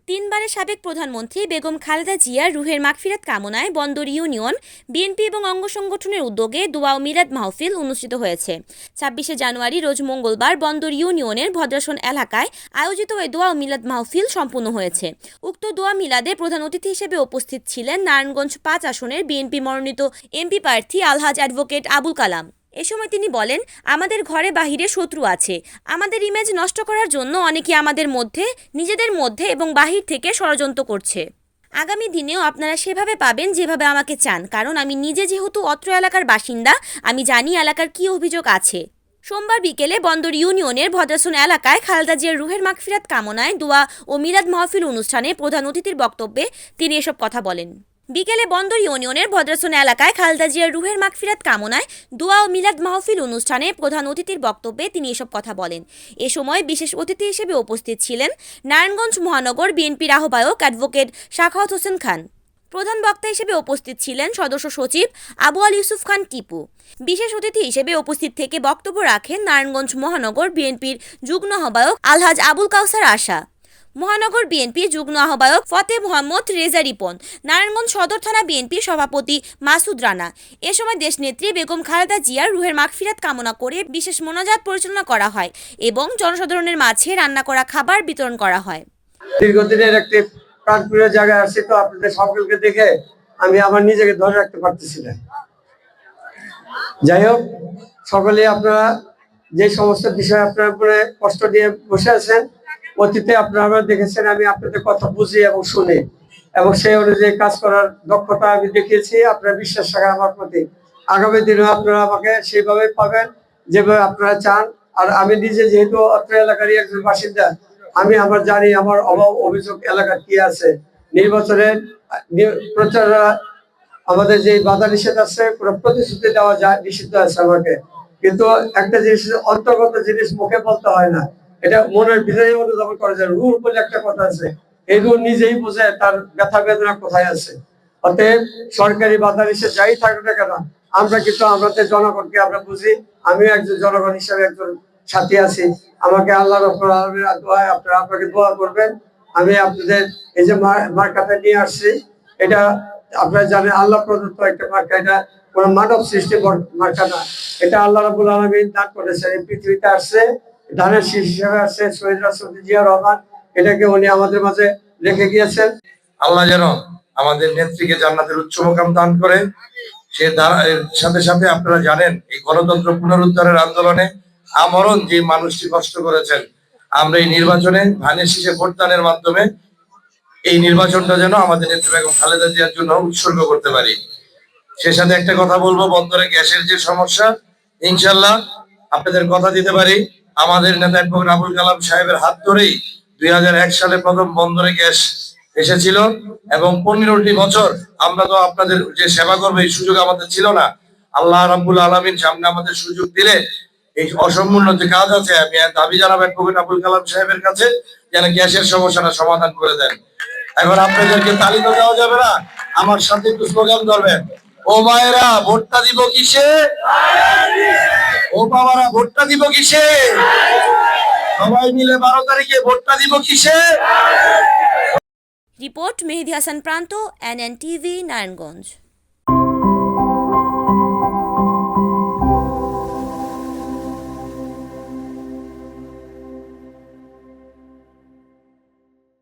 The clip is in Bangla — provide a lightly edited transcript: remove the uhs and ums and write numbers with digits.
তিনবারের সাবেক প্রধানমন্ত্রী বেগম খালেদা জিয়ার রুহের মাগফিরাত কামনায় বন্দর ইউনিয়ন বিএনপি এবং অঙ্গ সংগঠনের উদ্যোগে দোয়া ও মিলাদ মাহফিল অনুষ্ঠিত হয়েছে। ২৬শে জানুয়ারি রোজ মঙ্গলবার বন্দর ইউনিয়নের ভদ্রাসন এলাকায় আয়োজিত এই দোয়া ও মিলাদ মাহফিল সম্পন্ন হয়েছে। উক্ত দোয়া মিলাদে প্রধান অতিথি হিসেবে উপস্থিত ছিলেন নারায়ণগঞ্জ ৫ আসনের বিএনপি মনোনীত এমপি প্রার্থী আলহাজ অ্যাডভোকেট আবুল কালাম। এ সময় তিনি বলেন, আমাদের ঘরে বাহিরে শত্রু আছে। আমাদের ইমেজ নষ্ট করার জন্য অনেকে আমাদের মধ্যে, নিজেদের মধ্যে এবং বাহির থেকে ষড়যন্ত্র করছে। আগামী দিনেও আপনারা সেভাবে পাবেন যেভাবে আমাকে চান, কারণ আমি নিজে যেহেতু অত্র এলাকার বাসিন্দা, আমি জানি এলাকার কী অভিযোগ আছে। সোমবার বিকেলে বন্দর ইউনিয়নের ভদ্রাসন এলাকায় খালেদা জিয়ার রুহের মাগফিরাত কামনায় দোয়া ও মিলাদ মাহফিল অনুষ্ঠানে প্রধান অতিথির বক্তব্যে তিনি এসব কথা বলেন। বিকেলে বন্দর ইউনিয়নের ভদ্রাসন এলাকায় খালেদা জিয়ার রুহের মাগফিরাত কামনায় দোয়া ও মিলাদ মাহফিল অনুষ্ঠানে প্রধান অতিথির বক্তব্যে তিনি এসব কথা বলেন। এ সময় বিশেষ অতিথি হিসেবে উপস্থিত ছিলেন নারায়ণগঞ্জ মহানগর বিএনপির আহ্বায়ক অ্যাডভোকেট সাখাওয়াত হোসেন খান। প্রধান বক্তা হিসেবে উপস্থিত ছিলেন সদস্য সচিব আবু আল ইউসুফ খান টিপু। বিশেষ অতিথি হিসেবে উপস্থিত থেকে বক্তব্য রাখেন নারায়ণগঞ্জ মহানগর বিএনপির যুগ্ম আহ্বায়ক আলহাজ আবুল কাউসার আশা, মহানগর বিএনপি যুগ্ম আহ্বায়ক ফতে মোহাম্মদ রেজা রিপন, নারায়ণগঞ্জ সদর থানা বিএনপির সভাপতি মাসুদ রানা। এ সময় দেশনেত্রী বেগম খালেদা জিয়ার রুহের মাগফিরাত কামনা করে বিশেষ মোনাজাত পরিচালনা করা হয় এবং জনসাধারণের মাঝে রান্না করা খাবার বিতরণ করা হয়। দীর্ঘদিনের একটি প্রাণপ্রিয় জায়গায় আসছি, তো আপনাদের সকলকে দেখে আমি আমার নিজেকে ধরে রাখতে পারতেছি না। যাই হোক, সকলে আপনারা যে সমস্ত বিষয় আপনার উপরে কষ্ট দিয়ে বসে আছেন, অতীতে আপনারা দেখেছেন আমি আপনাদের কথা বুঝি এবং শুনি এবং সেই অনুযায়ী কাজ করার দক্ষতা আমি দেখিয়েছি। আপনারা বিশ্বাস রাখেন আমার প্রতি। আগামী দিনেও আপনারা আমাকে সেইভাবে পাবেন যেভাবে আপনারা চান। আর আমি নিজে যেহেতু অত্র এলাকারই একজন বাসিন্দা, আমি আমার জানি আমার অভাব অভিযোগ এলাকার কি আছে। নির্বাচনের প্রচার আমাদের যে বাধা নিষেধ আছে, কোনো প্রতিশ্রুতি দেওয়া যায় নিষিদ্ধ আছে আমাকে, কিন্তু একটা জিনিস অন্তর্গত জিনিস মুখে বলতে হয় না, এটা মনের ভিতরে অনুধাবন করা যায়। রুহ বলে একটা কথা আছে, এই রুহ নিজেই বোঝে তার ব্যথা বেদনা কোথায় আছে। অতএব সরকারি বাধা নিষেধ যাই থাকুক না কেন, আমরা কিন্তু আমাদের জনগণকে আমরা বুঝি। আমি একজন জনগণ হিসেবে একজন সাথী আছি। আমাকে আল্লাহ রাব্বুল আলামিনের দোয়ায় আপনারা আমাকে দোয়া করবেন। আমি আপনাদের এই যে মার্কাটা নিয়ে আসছি, এটা আপনারা জানেন আল্লাহ প্রদত্ত একটা মার্কা, এটা কোনো মানব সৃষ্টি মার্কা না। এটা আল্লাহ রাব্বুল আলামিন দান করেছেন, এই পৃথিবীতে আসছে ধানের শীষ হিসেবে আসছে শহীদ রাষ্ট্রপতি জিয়া রহমান, এটাকে উনি আমাদের মাঝে রেখে গিয়েছেন। আল্লাহ যেন আমাদের নেত্রীকে জান্নাতের উচ্চ মুকাম দান করে। সে সাথে সাথে আপনারা জানেন এই গণতন্ত্র পুনরুদ্ধারের আন্দোলনে আমরণ যে মানুষটি কষ্ট করেছেন, আমরা এই নির্বাচনে ধানের শীষে ভোটদানের মাধ্যমে এই নির্বাচনটা যেন আমাদের নেত্রী বেগম খালেদা জিয়ার জন্য উৎসর্গ করতে পারি। সে সাথে একটা কথা বলবো, বন্দরে গ্যাসের যে সমস্যা, ইনশাল্লাহ আপনাদের কথা দিতে পারি, আমাদের নেতা অ্যাডভোকেট আবুল কালাম সাহেবের হাত ধরেই ২০০১ সালে প্রথম বন্দরে গ্যাস এসেছিল এবং ১৫টি বছর আমরা তো আপনাদের যে সেবা করবো এই সুযোগ আমাদের ছিল না। আল্লাহ রাব্বুল আলামিন সামনে আমাদের সুযোগ দিলে এই অসম্পূর্ণ যে কাজ আছে, আমি দাবি জানাবো অ্যাডভোকেট আবুল কালাম সাহেবের কাছে যেন গ্যাসের সমস্যাটা সমাধান করে দেন। এখন আপনাদেরকে তালিকা দেওয়া যাবে না, আমার সাথে একটু স্লোগান ধরবেন। ও মায়েরা ভোটটা দিব কিসে, ও বাবারা ভোটটা দিব কিসে, সবাই মিলে ১২ তারিখে ভোটটা দিব কিসে। রিপোর্ট মেহেদী হাসান প্রান্ত, NNTV, নারায়ণগঞ্জ।